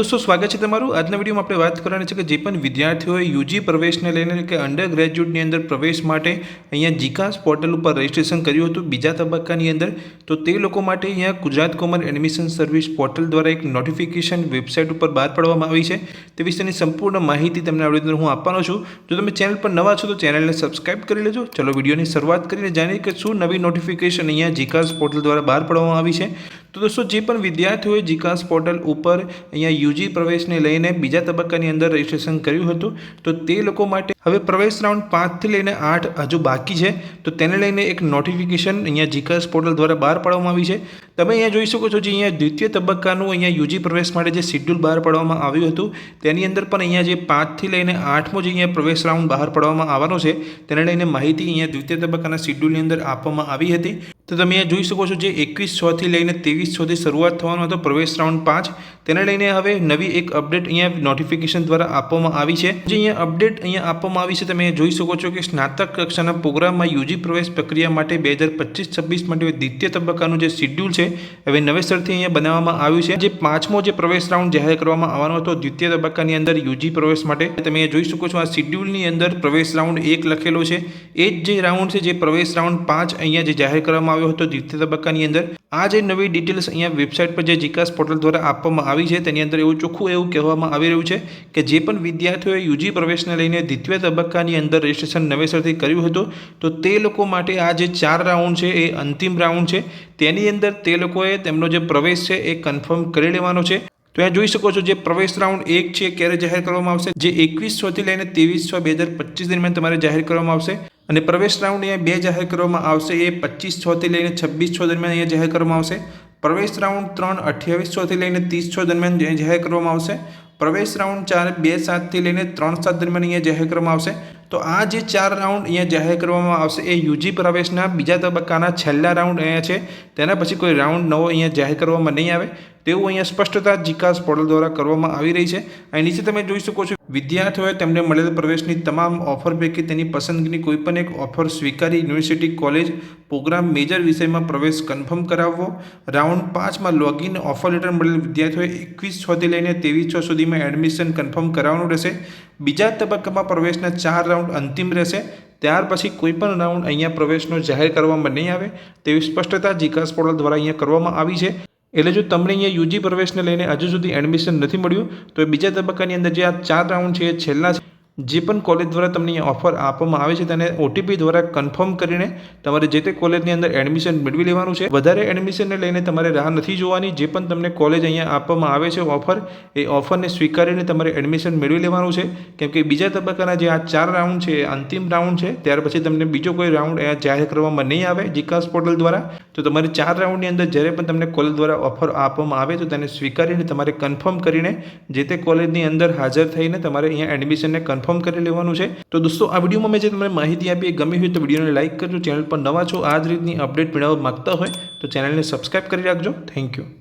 दोस्तों स्वागत है तमारू આજના વિડીયોમાં આપણે વાત કરવાની છે કે જે પણ વિદ્યાર્થીઓએ યુજી પ્રવેશને લઈને કે અંડર ગ્રેજ્યુએટની અંદર પ્રવેશ માટે અહીંયા જીકાસ પોર્ટલ ઉપર રજિસ્ટ્રેશન કર્યું હતું બીજા તબક્કાની અંદર તો તે લોકો માટે અહીંયા Gujarat common admission service portal દ્વારા એક નોટિફિકેશન વેબસાઇટ ઉપર બહાર પાડવામાં આવી છે તે વિશેની સંપૂર્ણ માહિતી તમને આ વિડીયોની અંદર હું આપવાનો છું। જો તમે ચેનલ પર નવા છો તો ચેનલને સબસ્ક્રાઇબ કરી લેજો। ચલો વિડીયોની શરૂઆત કરીને જાણીએ કે શું નવી નોટિફિકેશન અહીંયા જીકાસ પોર્ટલ દ્વારા બહાર પાડવામાં આવી છે। તો दोस्तों જે પણ વિદ્યાર્થીઓએ જીકાસ પોર્ટલ ઉપર અહીંયા યુજી પ્રવેશને લઈને બીજા તબક્કાની અંદર રજિસ્ટ્રેશન કર્યું હતું તો તે લોકો માટે હવે પ્રવેશ રાઉન્ડ 5 થી લઈને 8 હજુ બાકી છે તો તેને લઈને એક નોટિફિકેશન અહીંયા જીકાસ પોર્ટલ દ્વારા બહાર પાડવામાં આવી છે। તમે અહીંયા જોઈ શકો છો જે અહીંયા દ્વિતીય તબક્કાનું અહીંયા યુજી પ્રવેશ માટે જે શેડ્યુલ બહાર પાડવામાં આવ્યું હતું તેની અંદર પણ અહીંયા જે 5 થી લઈને 8મો જે અહીંયા પ્રવેશ રાઉન્ડ બહાર પાડવામાં આવવાનો છે તેને લઈને માહિતી અહીંયા દ્વિતીય તબક્કાના શેડ્યુલની અંદર આપવામાં આવી હતી। તો તમે અહીંયા જોઈ શકો છો જે 21/6 થી લઈને 23/6 થી શરૂઆત થવાનો હતો પ્રવેશ રાઉન્ડ 5 તેને લઈને હવે નવી એક અપડેટ અહીંયા નોટિફિકેશન દ્વારા આપવામાં આવી છે। જે અહીંયા અપડેટ અહીંયા આપવામાં આવી છે તમે જોઈ શકો છો કે સ્નાતક કક્ષાના પ્રોગ્રામમાં યુજી પ્રવેશ પ્રક્રિયા માટે 2025-26 માટે દ્વિતીય તબક્કાનું જે શેડ્યુલ છે હવે નવેસરથી અહીંયા બનાવવામાં આવ્યું છે। જે 5મો જે પ્રવેશ રાઉન્ડ જાહેર કરવામાં આવવાનો હતો દ્વિતીય તબક્કાની અંદર યુજી પ્રવેશ માટે તમે જોઈ શકો છો આ શેડ્યુલની અંદર પ્રવેશ રાઉન્ડ 1 લખેલો છે એ જ જે રાઉન્ડ છે જે પ્રવેશ રાઉન્ડ 5 અહીંયા જે જાહેર કરવામાં આવ્યો હતો દ્વિતીય તબક્કાની અંદર આ જે નવી ડિટેલ્સ અહીંયા વેબસાઇટ પર જે જીકાસ પોર્ટલ દ્વારા આપવામાં આવી છે તેની અંદર એવું ચોખ્ખું એવું કહેવામાં આવી રહ્યું છે કે જે પણ વિદ્યાર્થીઓએ યુજી પ્રવેશને લઈને દ્વિતીય તબક્કાની અંદર રજિસ્ટ્રેશન નવેસરથી કર્યું હતું તો તે લોકો માટે આ જે 4 રાઉન્ડ છે એ અંતિમ રાઉન્ડ છે તેની અંદર તે લોકોએ તેમનો જે પ્રવેશ છે એ કન્ફર્મ કરી લેવાનો છે। તો અહીંયા જોઈ શકો છો જે પ્રવેશ રાઉન્ડ 1 છે ક્યારે જાહેર કરવામાં આવશે જે 21/6 થી લઈને 23/6/2025 દરમિયાન તમારે જાહેર કરવામાં આવશે અને પ્રવેશ રાઉન્ડ અહીંયા 2 જાહેર કરવામાં આવશે એ 25/6 થી લઈને 26/6 દરમિયાન અહીંયા જાહેર કરવામાં આવશે। પ્રવેશ રાઉન્ડ 3 28/6 થી લઈને 30/6 દરમિયાન જાહેર કરવામાં આવશે। પ્રવેશ રાઉન્ડ 4 2/7 થી લઈને 3/7 દરમિયાન અહીંયા જાહેર કરવામાં આવશે। તો આ જે 4 રાઉન્ડ અહીંયા જાહેર કરવામાં આવશે એ યુજી પ્રવેશના બીજા તબક્કાના છેલ્લા રાઉન્ડ અહીંયા છે તેના પછી કોઈ રાઉન્ડ નવો અહીંયા જાહેર કરવામાં નહીં આવે તેવું અહીંયા સ્પષ્ટતા જીકાસ પોર્ટલ દ્વારા કરવામાં આવી રહી છે। અહીં નીચે તમે જોઈ શકો છો વિદ્યાર્થીઓએ તેમને મળેલ પ્રવેશની તમામ ઓફર પૈકી તેની પસંદગીની કોઈપણ એક ઓફર સ્વીકારી યુનિવર્સિટી કોલેજ પ્રોગ્રામ મેજર વિષયમાં પ્રવેશ કન્ફર્મ કરાવવો। રાઉન્ડ 5માં લોગિન ઓફર લેટર મળેલ વિદ્યાર્થીઓએ 21/6 થી લઈને 23/6 સુધીમાં એડમિશન કન્ફર્મ કરાવવાનું રહેશે। બીજા તબક્કામાં પ્રવેશના 4 રાઉન્ડ અંતિમ રહેશે ત્યાર પછી કોઈપણ રાઉન્ડ અહીંયા પ્રવેશનો જાહેર કરવામાં નહીં આવે તેવી સ્પષ્ટતા જીકાસ પોર્ટલ દ્વારા અહીંયા કરવામાં આવી છે। એટલે જો તમને અહીંયા યુજી પ્રવેશને લઈને હજુ સુધી એડમિશન નથી મળ્યું તો બીજા તબક્કાની અંદર જે આ 4 રાઉન્ડ છે એ છેલ્લા છે જે પણ કોલેજ દ્વારા તમને અહીંયા ઓફર આપવામાં આવે છે તેને ઓટીપી દ્વારા કન્ફર્મ કરીને તમારે જે તે કોલેજની અંદર એડમિશન મેળવી લેવાનું છે। વધારે એડમિશનને લઈને તમારે રાહ નથી જોવાની જે પણ તમને કોલેજ અહીંયા આપવામાં આવે છે ઓફર એ ઓફરને સ્વીકારીને તમારે એડમિશન મેળવી લેવાનું છે કેમ કે બીજા તબક્કાના જે આ 4 રાઉન્ડ છે એ અંતિમ રાઉન્ડ છે ત્યાર પછી તમને બીજો કોઈ રાઉન્ડ અહીંયા જાહેર કરવામાં નહીં આવે જીકાસ પોર્ટલ દ્વારા। તો તમારે 4 રાઉન્ડની અંદર જ્યારે પણ તમને કોલેજ દ્વારા ઓફર આપવામાં આવે તો તેને સ્વીકારીને તમારે કન્ફર્મ કરીને જે તે કોલેજની અંદર હાજર થઈને તમારે અહીંયા એડમિશનને કન્ફર્મ કરી લેવાનું છે। તો દોસ્તો આ વિડીયોમાં મેં જે તમને માહિતી આપી એ ગમી હોય તો વિડીયોને લાઇક કરજો। ચેનલ પર નવા છો આ જ રીતની અપડેટ મેળવવા માંગતા હોય તો ચેનલને સબસ્ક્રાઇબ કરી રાખજો। Thank you.